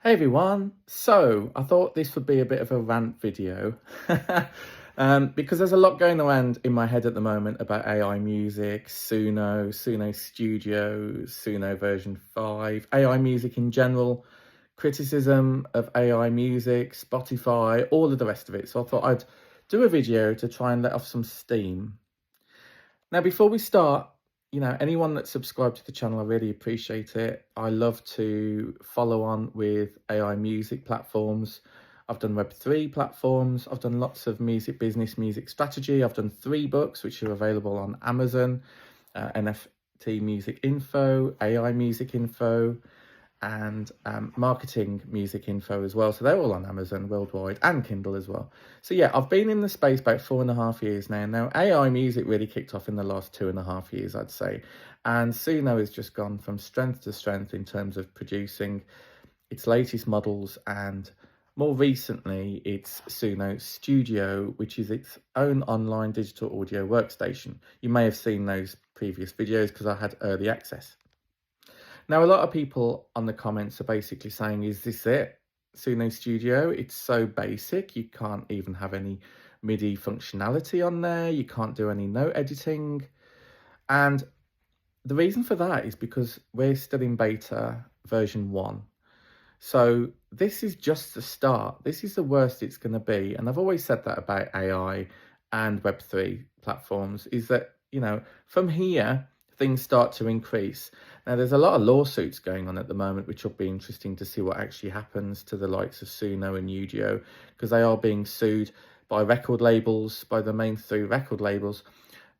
Hey everyone, so I thought this would be a bit of a rant video because there's a lot going around in my head at the moment about AI music, Suno Studio, Suno version 5, AI music in general, criticism of AI music, Spotify, all of the rest of it. So I thought I'd do a video to try and let off some steam. Now, before we start, anyone that's subscribed to the channel, I really appreciate it. I love to follow on with AI music platforms. I've done Web3 platforms. I've done lots of music business, music strategy. I've done 3 books, which are available on Amazon, NFT music info, AI music info, and marketing music info as well. So they're all on Amazon worldwide and Kindle as well. So yeah, I've been in the space about 4.5 years now. Now AI music really kicked off in the last 2.5 years, I'd say. And Suno has just gone from strength to strength in terms of producing its latest models, and more recently, it's Suno Studio, which is its own online digital audio workstation. You may have seen those previous videos because I had early access. Now, a lot of people on the comments are basically saying, is this it? Suno Studio, it's so basic. You can't even have any MIDI functionality on there. You can't do any note editing. And the reason for that is because we're still in beta version 1. So this is just the start. This is the worst it's going to be. And I've always said that about AI and Web3 platforms, is that, from here, things start to increase. Now, there's a lot of lawsuits going on at the moment, which will be interesting to see what actually happens to the likes of Suno and Udio, because they are being sued by record labels, by the main 3 record labels.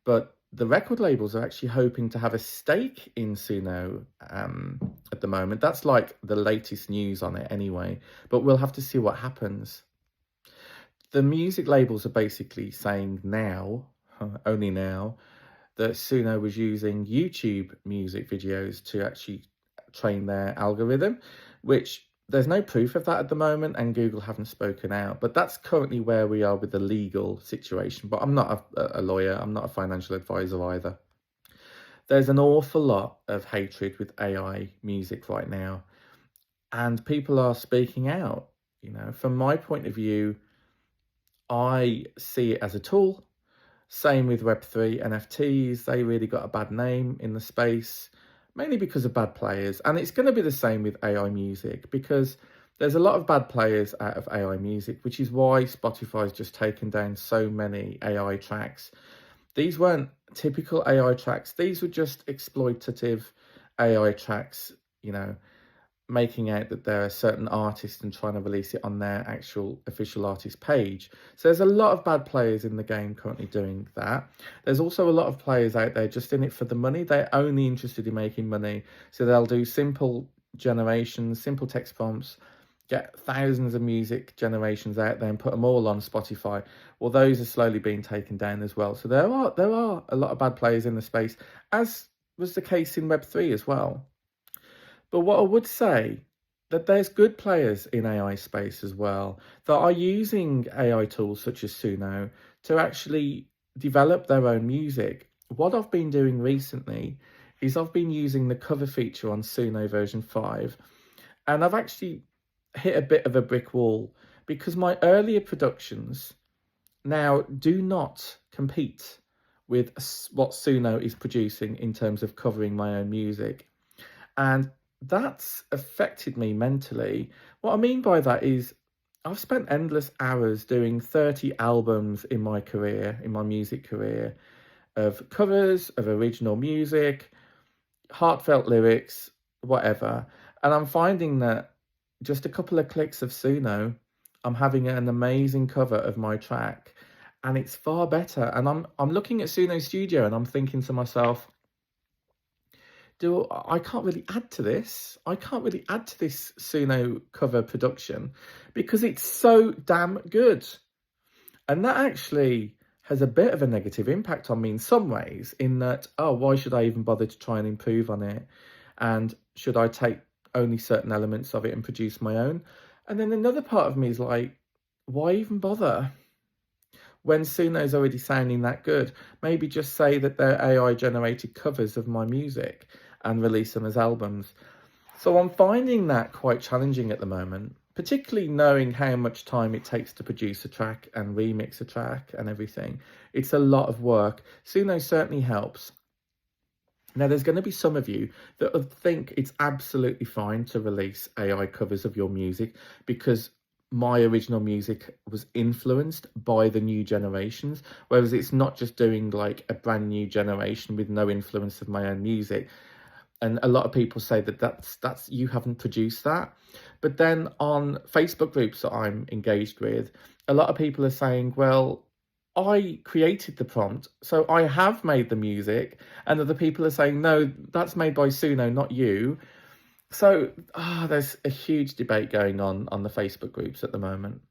But the record labels are actually hoping to have a stake in Suno at the moment. That's like the latest news on it anyway, but we'll have to see what happens. The music labels are basically saying now, only now, that Suno was using YouTube music videos to actually train their algorithm, which there's no proof of that at the moment, and Google haven't spoken out. But that's currently where we are with the legal situation. But I'm not a lawyer, I'm not a financial advisor either. There's an awful lot of hatred with AI music right now, and people are speaking out. From my point of view, I see it as a tool. Same with Web3 NFTs. They really got a bad name in the space, mainly because of bad players. And it's going to be the same with AI music, because there's a lot of bad players out of AI music, which is why Spotify's just taken down so many AI tracks. These weren't typical AI tracks. These were just exploitative AI tracks, making out that they're a certain artist and trying to release it on their actual official artist page. So there's a lot of bad players in the game currently doing that. There's also a lot of players out there just in it for the money. They're only interested in making money. So they'll do simple generations, simple text prompts, get thousands of music generations out there and put them all on Spotify. Well, those are slowly being taken down as well. So there are a lot of bad players in the space, as was the case in Web3 as well. But what I would say, that there's good players in AI space as well that are using AI tools such as Suno to actually develop their own music. What I've been doing recently is I've been using the cover feature on Suno version 5, and I've actually hit a bit of a brick wall, because my earlier productions now do not compete with what Suno is producing in terms of covering my own music. And that's affected me mentally. What I mean by that is I've spent endless hours doing 30 albums in my career, in my music career, of covers, of original music, heartfelt lyrics, whatever. And I'm finding that just a couple of clicks of Suno, I'm having an amazing cover of my track, and it's far better. And I'm looking at Suno Studio and I'm thinking to myself, I can't really add to this. I can't really add to this Suno cover production because it's so damn good. And that actually has a bit of a negative impact on me in some ways, in that, why should I even bother to try and improve on it? And should I take only certain elements of it and produce my own? And then another part of me is like, why even bother? When Suno's already sounding that good, maybe just say that they're AI generated covers of my music and release them as albums. So I'm finding that quite challenging at the moment, particularly knowing how much time it takes to produce a track and remix a track and everything. It's a lot of work. Suno certainly helps. Now, there's going to be some of you that would think it's absolutely fine to release AI covers of your music because my original music was influenced by the new generations, whereas it's not just doing like a brand new generation with no influence of my own music. And a lot of people say that that's you haven't produced that. But then on Facebook groups that I'm engaged with, a lot of people are saying, well, I created the prompt, so I have made the music, and other people are saying, no, that's made by Suno, not you. So there's a huge debate going on the Facebook groups at the moment.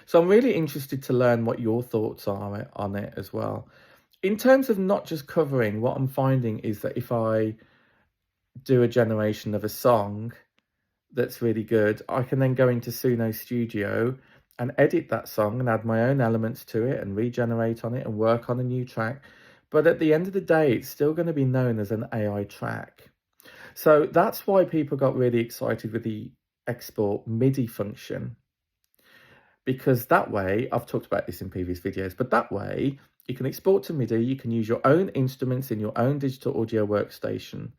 So I'm really interested to learn what your thoughts are on it as well. In terms of not just covering, what I'm finding is that if I do a generation of a song that's really good, I can then go into Suno Studio and edit that song and add my own elements to it and regenerate on it and work on a new track. But at the end of the day, it's still going to be known as an AI track. So that's why people got really excited with the export MIDI function. Because that way, I've talked about this in previous videos, but that way you can export to MIDI, you can use your own instruments in your own digital audio workstation.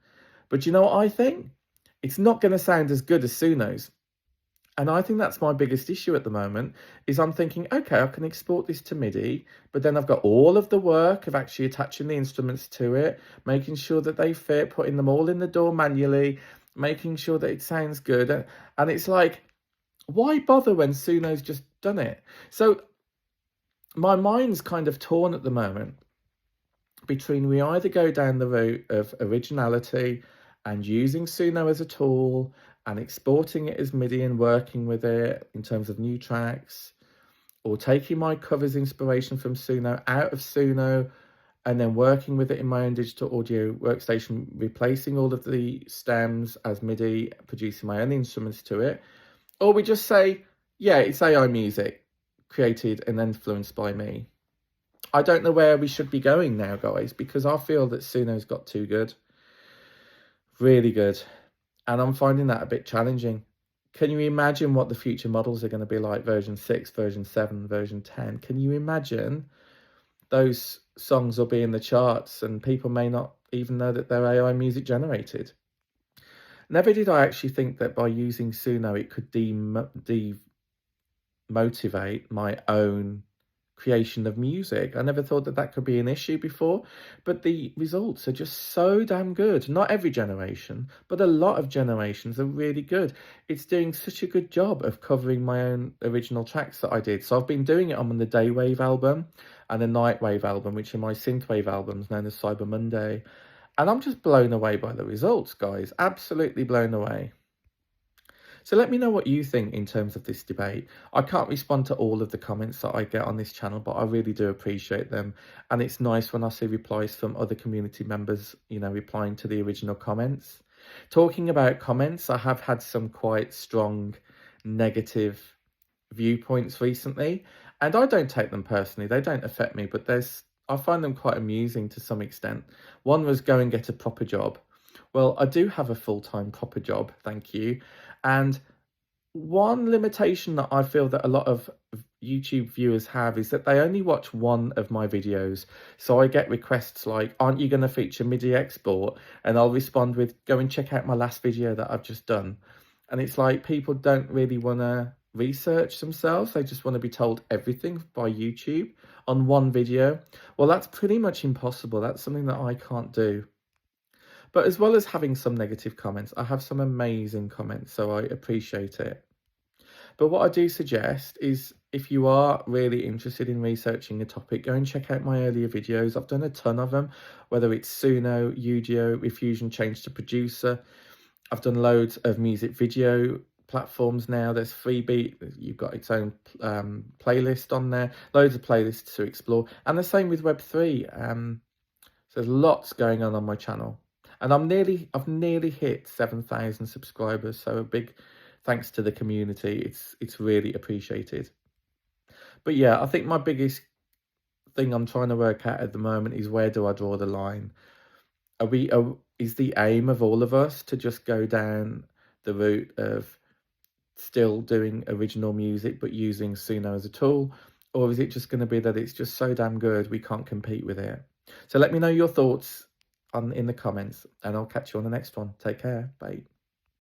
But you know what I think? It's not going to sound as good as Suno's. And I think that's my biggest issue at the moment, is I'm thinking, okay, I can export this to MIDI, but then I've got all of the work of actually attaching the instruments to it, making sure that they fit, putting them all in the DAW manually, making sure that it sounds good. And it's like, why bother when Suno's just done it? So my mind's kind of torn at the moment between we either go down the route of originality and using Suno as a tool and exporting it as MIDI and working with it in terms of new tracks, or taking my covers inspiration from Suno out of Suno and then working with it in my own digital audio workstation, replacing all of the stems as MIDI, producing my own instruments to it. Or we just say, yeah, it's AI music created and influenced by me. I don't know where we should be going now, guys, because I feel that Suno's got too good. Really good. And I'm finding that a bit challenging. Can you imagine what the future models are going to be like? Version 6, version 7, version 10. Can you imagine those songs will be in the charts and people may not even know that they're AI music generated? Never did I actually think that by using Suno, it could demotivate my own creation of music. I never thought that that could be an issue before, but the results are just so damn good. Not every generation, but a lot of generations are really good. It's doing such a good job of covering my own original tracks that I did. So I've been doing it on the Daywave album and the Nightwave album, which are my synthwave albums known as Cyber Monday. And I'm just blown away by the results, guys. Absolutely blown away. So let me know what you think in terms of this debate. I can't respond to all of the comments that I get on this channel, but I really do appreciate them. And it's nice when I see replies from other community members, you know, replying to the original comments. Talking about comments, I have had some quite strong negative viewpoints recently, and I don't take them personally. They don't affect me, but I find them quite amusing to some extent. One was go and get a proper job. Well, I do have a full-time proper job, thank you. And one limitation that I feel that a lot of YouTube viewers have is that they only watch one of my videos. So I get requests like, aren't you going to feature MIDI export? And I'll respond with, go and check out my last video that I've just done. And it's like people don't really want to research themselves. They just want to be told everything by YouTube on one video. Well, that's pretty much impossible. That's something that I can't do. But as well as having some negative comments, I have some amazing comments, so I appreciate it. But what I do suggest is if you are really interested in researching a topic, go and check out my earlier videos. I've done a ton of them, whether it's Suno, Udio, Refusion Change to Producer. I've done loads of music video platforms now. There's Freebeat, you've got its own playlist on there, loads of playlists to explore. And the same with Web3. So there's lots going on my channel. And I've nearly hit 7,000 subscribers. So a big thanks to the community. It's really appreciated. But yeah, I think my biggest thing I'm trying to work out at the moment is where do I draw the line? is the aim of all of us to just go down the route of still doing original music but using Suno as a tool? Or is it just going to be that it's just so damn good we can't compete with it? So let me know your thoughts in the comments, and I'll catch you on the next one. Take care. Bye.